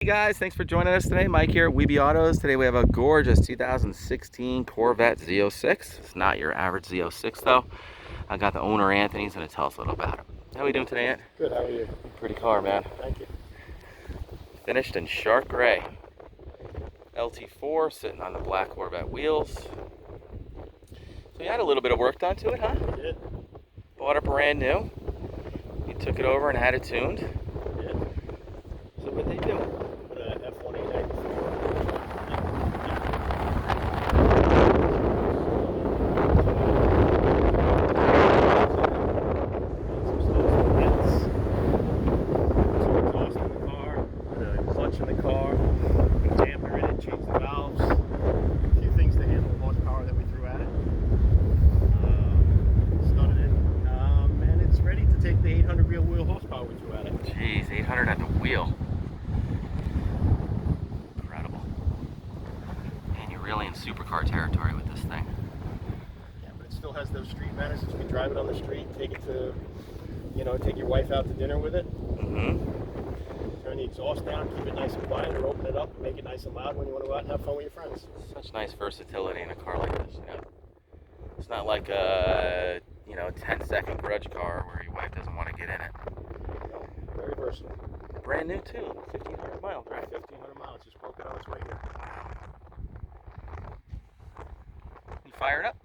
Hey guys, thanks for joining us today. Mike here at WeBe Autos. Today we have a gorgeous 2016 Corvette Z06. It's not your average Z06 though. I got the owner Anthony. He's going to tell us a little about it. How are we doing today, Ant? Good, how are you? Pretty car, man. Thank you. Finished in shark gray. LT4 sitting on the black Corvette wheels. So you had a little bit of work done to it, huh? I did. Bought it brand new. You took it over and had it tuned. Yeah. So what they do? Put a F1A in the car, put a dampener in it, change the valves, a few things to handle the horsepower that we threw at it. Started it, and it's ready to take the 800 real wheel horsepower we threw at it. Jeez, 800 at the wheel. Incredible. Man, you're really in supercar territory with this thing. Yeah, but it still has those street manners. You can drive it on the street, take it to, take your wife out to dinner with it. Turn the exhaust down, keep it nice and quiet, or open it up and make it nice and loud when you want to go out and have fun with your friends. Such nice versatility in a car like this, It's not like a, 10-second grudge car where your wife doesn't want to get in it. No, very versatile. Brand new too, 1,500 miles, right? 1,500 miles, just broke it on its way here. You fire it up?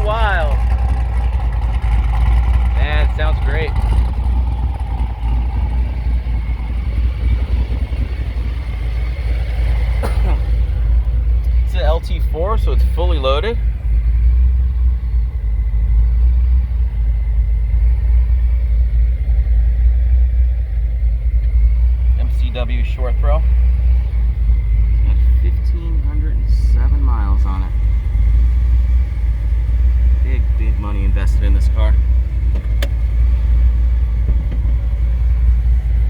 Wild. Man, it sounds great. It's an LT4, so it's fully loaded. MCW short throw. It's got 1,507 miles on it. Big money invested in this car.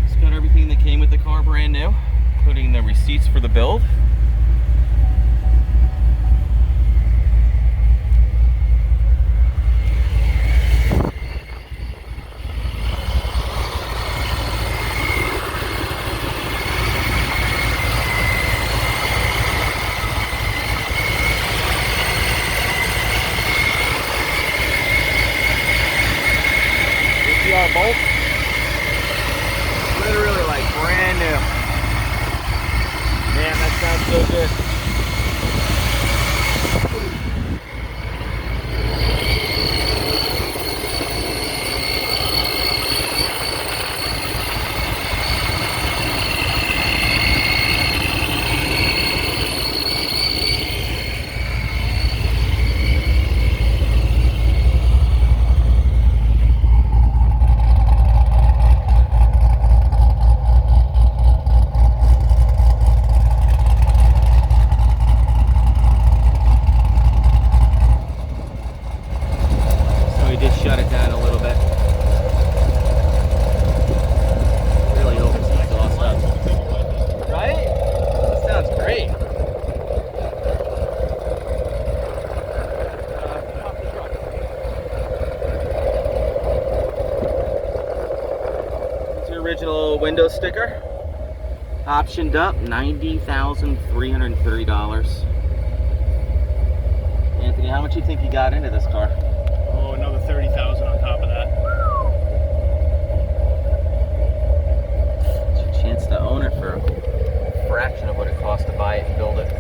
It's got everything that came with the car brand new, including the receipts for the build. Bolts. Literally like brand new. Man, that sounds so good. Shut it down a little bit. Really opens the exhaust up. Right? That sounds great. It's the original window sticker. Optioned up, $90,330. Anthony, how much do you think you got into this car? Oh, another 30,000 on top of that. It's your chance to own it for a fraction of what it costs to buy it and build it.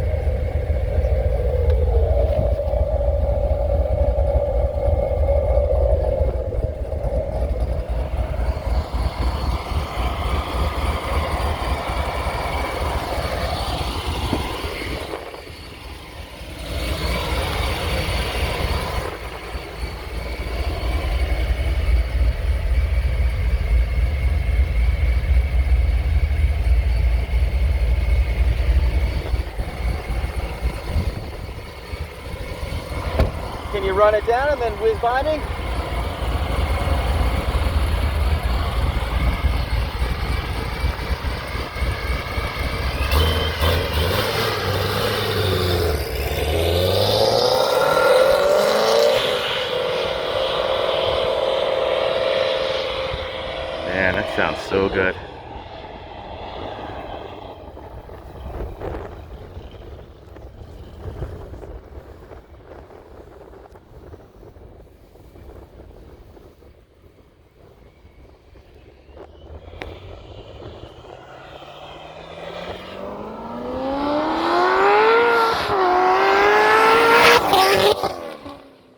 you run it down and then whiz by me. Man, that sounds so good.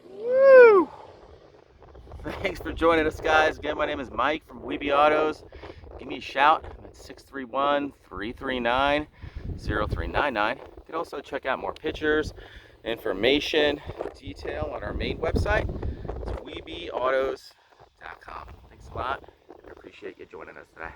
Woo! Thanks for joining us, guys. Again, my name is Mike from WeBe Autos. Give me a shout at 631-339-0399. You can also check out more pictures, information, detail on our main website. It's WeBeAutos.com. Thanks a lot. I appreciate you joining us today.